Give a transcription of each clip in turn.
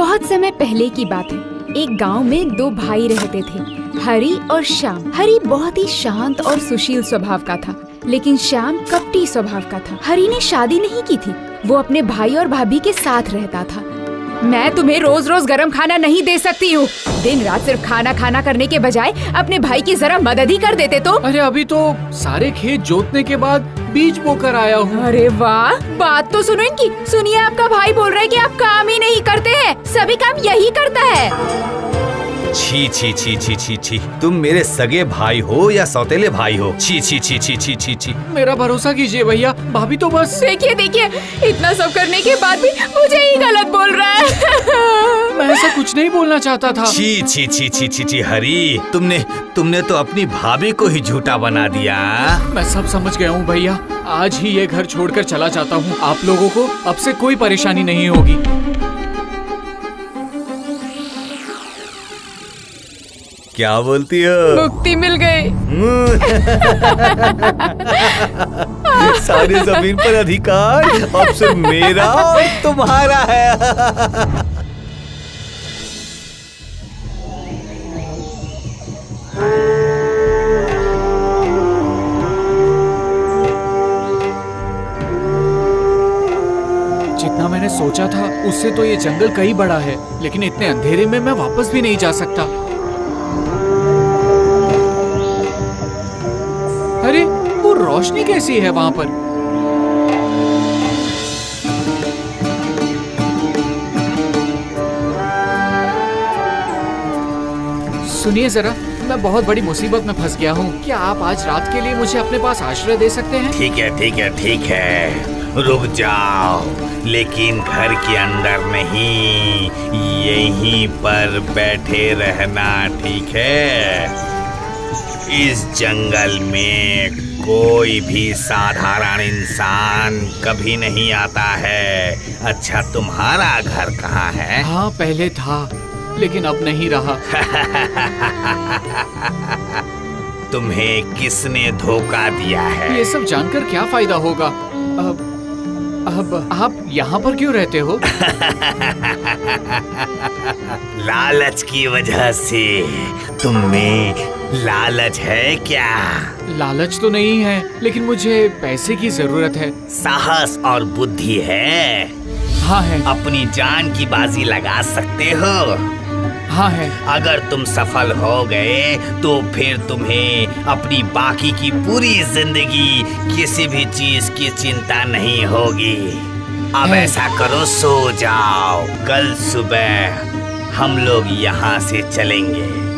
बहुत समय पहले की बात है। एक गांव में दो भाई रहते थे, हरी और श्याम। हरी बहुत ही शांत और सुशील स्वभाव का था, लेकिन श्याम कपटी स्वभाव का था। हरी ने शादी नहीं की थी, वो अपने भाई और भाभी के साथ रहता था। मैं तुम्हें रोज रोज गरम खाना नहीं दे सकती हूँ। दिन रात सिर्फ खाना खाना करने के बजाय अपने भाई की जरा मदद ही कर देते तो। अरे अभी तो सारे खेत जोतने के बाद बीज बोकर आया हूँ। अरे वाह, बात तो सुनो इनकी। सुनिए, आपका भाई बोल रहा है कि आप काम ही नहीं करते हैं, सभी काम यही करता है। छी छी छी छी छी छी, तुम मेरे सगे भाई हो या सौतेले भाई हो? छी छी छी छी छी छी छी। मेरा भरोसा कीजिए भैया, भाभी तो बस। देखिए देखिए, इतना सब करने के बाद भी मुझे ही गलत बोल रहा है। मैं ऐसा कुछ नहीं बोलना चाहता था। छी छी छी छी छी छी हरी, तुमने तो अपनी भाभी को ही झूठा बना दिया। मैं सब समझ गया हूँ भैया, आज ही ये घर छोड़कर चला जाता हूँ। आप लोगों को अब से कोई परेशानी नहीं होगी। क्या बोलती हो? मुक्ति मिल गई। सारी जमीन पर अधिकार अब सिर्फ मेरा और तुम्हारा है। जितना मैंने सोचा था उससे तो ये जंगल कहीं बड़ा है, लेकिन इतने अंधेरे में मैं वापस भी नहीं जा सकता। अरे वो रोशनी कैसी है वहाँ पर? सुनिए जरा, मैं बहुत बड़ी मुसीबत में फंस गया हूँ। क्या आप आज रात के लिए मुझे अपने पास आश्रय दे सकते हैं? ठीक है ठीक है ठीक है, रुक जाओ, लेकिन घर के अंदर नहीं, यहीं पर बैठे रहना, ठीक है? इस जंगल में कोई भी साधारण इंसान कभी नहीं आता है। अच्छा, तुम्हारा घर कहाँ है? हाँ, पहले था, लेकिन अब नहीं रहा। तुम्हें किसने धोखा दिया है? ये सब जानकर क्या फायदा होगा? अब आप यहाँ पर क्यों रहते हो? लालच की वजह से। तुम में लालच है क्या? लालच तो नहीं है, लेकिन मुझे पैसे की जरूरत है। साहस और बुद्धि है? हाँ है। अपनी जान की बाजी लगा सकते हो? हाँ है। अगर तुम सफल हो गए तो फिर तुम्हें अपनी बाकी की पूरी जिंदगी किसी भी चीज की चिंता नहीं होगी। अब ऐसा करो, सो जाओ, कल सुबह हम लोग यहाँ से चलेंगे।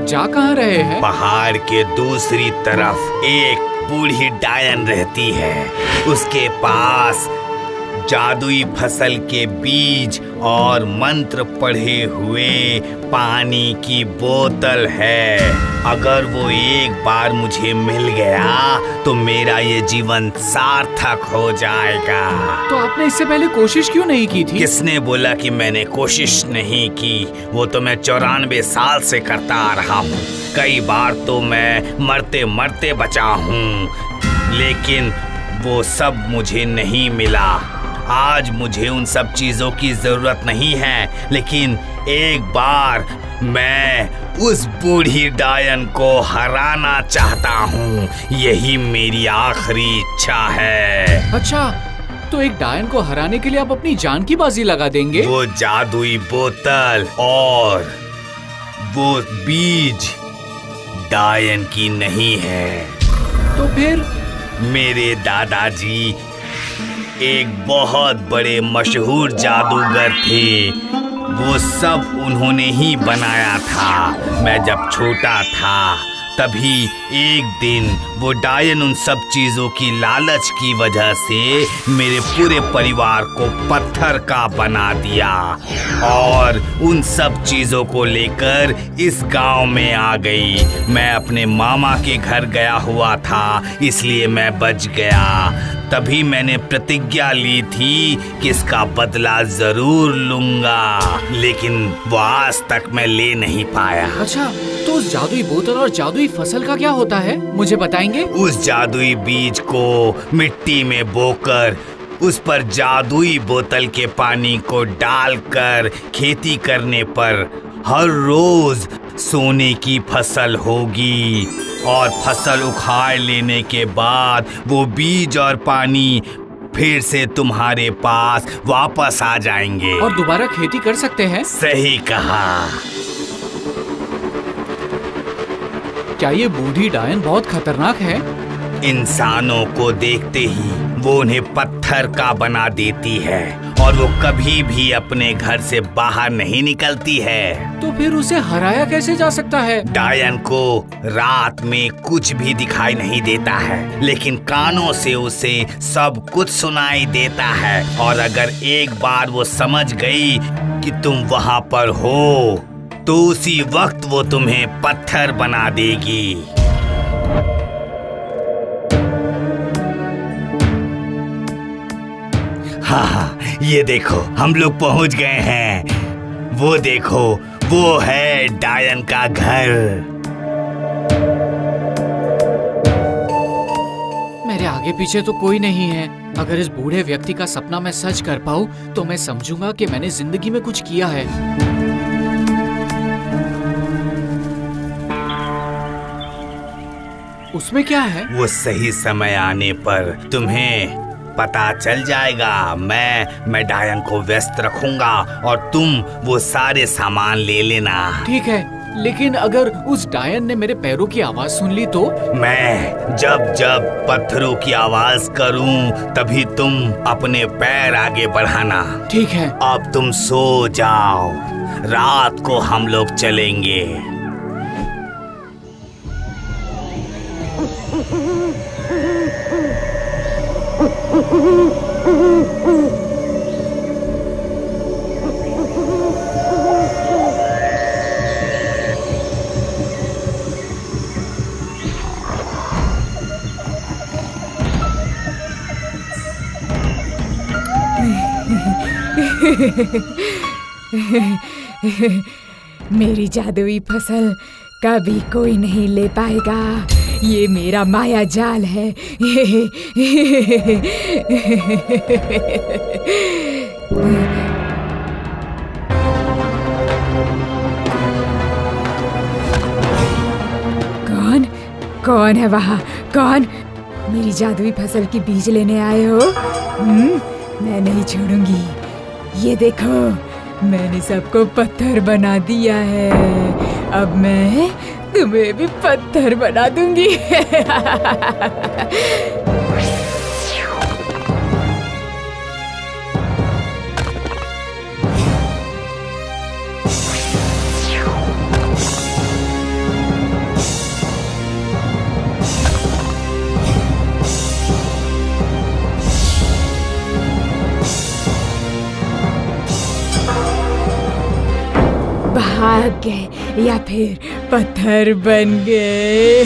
जा कहाँ रहे हैं? पहाड़ के दूसरी तरफ एक बूढ़ी डायन रहती है। उसके पास जादुई फसल के बीज और मंत्र पढ़े हुए पानी की बोतल है। अगर वो एक बार मुझे मिल गया तो मेरा ये जीवन सार्थक हो जाएगा। तो आपने इससे पहले कोशिश क्यों नहीं की थी? किसने बोला कि मैंने कोशिश नहीं की? वो तो मैं 94 साल से करता आ रहा हूँ। कई बार तो मैं मरते मरते बचा हूँ, लेकिन वो सब मुझे नहीं मिला। आज मुझे उन सब चीजों की जरूरत नहीं है, लेकिन एक बार मैं उस बूढ़ी डायन को हराना चाहता हूँ। यही मेरी आखिरी इच्छा है। अच्छा, तो एक डायन को हराने के लिए आप अपनी जान की बाजी लगा देंगे? वो जादुई बोतल और वो बीज डायन की नहीं है। तो फिर? मेरे दादाजी एक बहुत बड़े मशहूर जादूगर थे। वो सब उन्होंने ही बनाया था। मैं जब छोटा था तभी एक दिन वो डायन उन सब चीजों की लालच की वजह से मेरे पूरे परिवार को पत्थर का बना दिया और उन सब चीजों को लेकर इस गांव में आ गई। मैं अपने मामा के घर गया हुआ था, इसलिए मैं बच गया। तभी मैंने प्रतिज्ञा ली थी कि इसका बदला जरूर लूंगा, लेकिन वो आज तक मैं ले नहीं पाया। अच्छा, तो उस जादुई बोतल और जादुई फसल का क्या होता है, मुझे बताएंगे? उस जादुई बीज को मिट्टी में बोकर उस पर जादुई बोतल के पानी को डालकर खेती करने पर हर रोज सोने की फसल होगी, और फसल उखाड़ लेने के बाद वो बीज और पानी फिर से तुम्हारे पास वापस आ जाएंगे और दोबारा खेती कर सकते हैं। सही कहा। क्या ये बूढ़ी डायन बहुत खतरनाक है? इंसानों को देखते ही वो उन्हें पत्थर का बना देती है और वो कभी भी अपने घर से बाहर नहीं निकलती है। तो फिर उसे हराया कैसे जा सकता है? डायन को रात में कुछ भी दिखाई नहीं देता है, लेकिन कानों से उसे सब कुछ सुनाई देता है, और अगर एक बार वो समझ गई कि तुम वहाँ पर हो तो उसी वक्त वो तुम्हें पत्थर बना देगी। हाँ, ये देखो हम लोग पहुंच गए हैं। वो देखो, वो है डायन का घर। मेरे आगे पीछे तो कोई नहीं है। अगर इस बूढ़े व्यक्ति का सपना मैं सच कर पाऊं तो मैं समझूंगा कि मैंने जिंदगी में कुछ किया है। उसमें क्या है? वो सही समय आने पर तुम्हें पता चल जाएगा। मैं डायन को व्यस्त रखूंगा और तुम वो सारे सामान ले लेना। ठीक है, लेकिन अगर उस डायन ने मेरे पैरों की आवाज सुन ली तो? मैं जब जब पत्थरों की आवाज करूं तभी तुम अपने पैर आगे बढ़ाना। ठीक है। अब तुम सो जाओ, रात को हम लोग चलेंगे। मेरी जादुई फसल कभी कोई नहीं ले पाएगा। ये मेरा माया जाल है। कौन है वहाँ? कौन? मेरी जादुई फसल की बीज लेने आए हो? मैं नहीं छोड़ूंगी। ये देखो, मैंने सबको पत्थर बना दिया है। अब मैं तुम्हें भी पत्थर बना दूंगी। भाग गए या फिर पत्थर बन गए।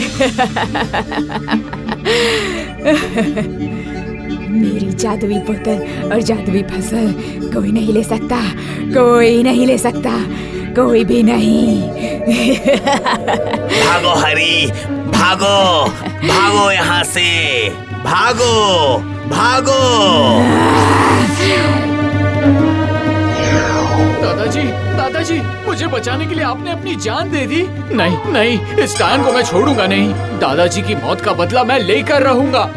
मेरी जादुई बोतल और जादुई फसल कोई नहीं ले सकता। कोई नहीं ले सकता, कोई भी नहीं। भागो हरी, भागो, भागो यहाँ से, भागो, भागो। दादाजी, दादाजी, मुझे बचाने के लिए आपने अपनी जान दे दी। नहीं नहीं, इस डायन को मैं छोड़ूंगा नहीं। दादाजी की मौत का बदला मैं लेकर रहूंगा।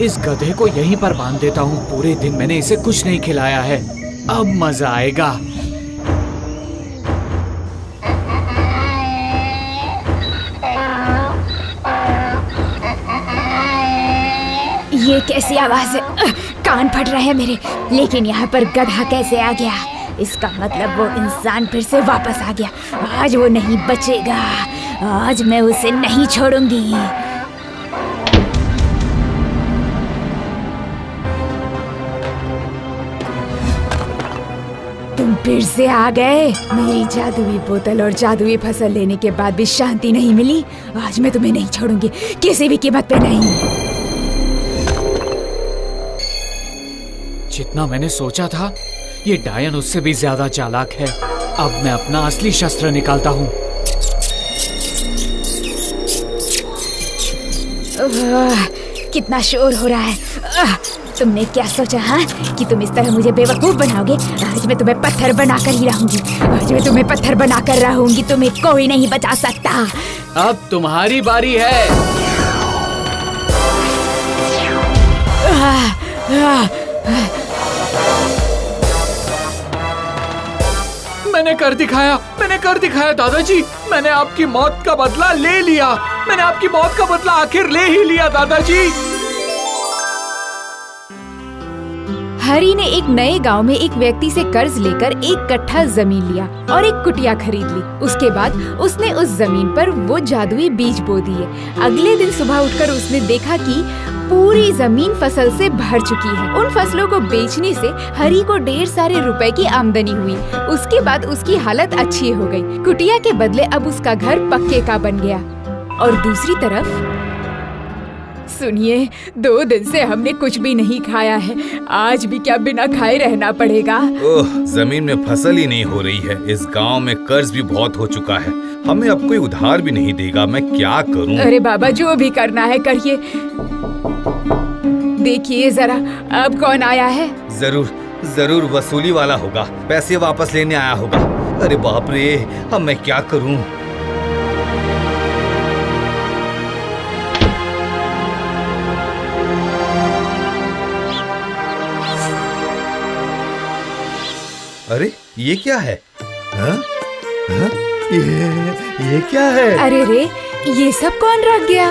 इस गधे को यहीं पर बांध देता हूँ। पूरे दिन मैंने इसे कुछ नहीं खिलाया है। अब मजा आएगा। ये कैसी आवाज है? कान फट रहे हैं मेरे। लेकिन यहाँ पर गधा कैसे आ गया? इसका मतलब वो इंसान फिर से वापस आ गया। आज वो नहीं बचेगा। आज मैं उसे नहीं छोड़ूंगी। तुम फिर से आ गए। मेरी जादुई बोतल और जादुई फसल लेने के बाद भी शांति नहीं मिली। आज मैं तुम्हें नहीं छोड़ूंगी, किसी भी कीमत पे नहीं। जितना मैंने सोचा था, ये डायन उससे भी ज्यादा चालाक है। अब मैं अपना असली शस्त्र निकालता हूँ। कितना शोर हो रहा है। तुमने क्या सोचा हाँ कि तुम इस तरह मुझे बेवकूफ बनाओगे? आज मैं तुम्हें पत्थर बनाकर ही रहूंगी। आज मैं तुम्हें पत्थर बनाकर रहूंगी। तुम्हें कोई नहीं बचा सकता। अब तुम्हारी बारी है। मैंने कर दिखाया दादाजी। मैंने आपकी मौत का बदला ले लिया। मैंने आपकी मौत का बदला आखिर ले ही लिया दादाजी। हरी ने एक नए गांव में एक व्यक्ति से कर्ज लेकर एक कट्ठा जमीन लिया और एक कुटिया खरीद ली। उसके बाद उसने उस जमीन पर वो जादुई बीज बो दिए। अगले दिन सुबह उठकर उसने देखा कि पूरी जमीन फसल से भर चुकी है। उन फसलों को बेचने से हरी को ढेर सारे रुपए की आमदनी हुई। उसके बाद उसकी हालत अच्छी हो गई। कुटिया के बदले अब उसका घर पक्के का बन गया। और दूसरी तरफ सुनिए, 2 दिन से हमने कुछ भी नहीं खाया है। आज भी क्या बिना खाए रहना पड़ेगा? ओह, जमीन में फसल ही नहीं हो रही है। इस गांव में कर्ज भी बहुत हो चुका है। हमें अब कोई उधार भी नहीं देगा। मैं क्या करूं? अरे बाबा, जो भी करना है करिए। देखिए जरा, अब कौन आया है? जरूर वसूली वाला होगा। पैसे वापस लेने आया होगा। अरे बाप रे, अब मैं क्या करूं? अरे ये क्या है? हाँ? हाँ? ये क्या है? अरे रे, ये सब कौन रख गया?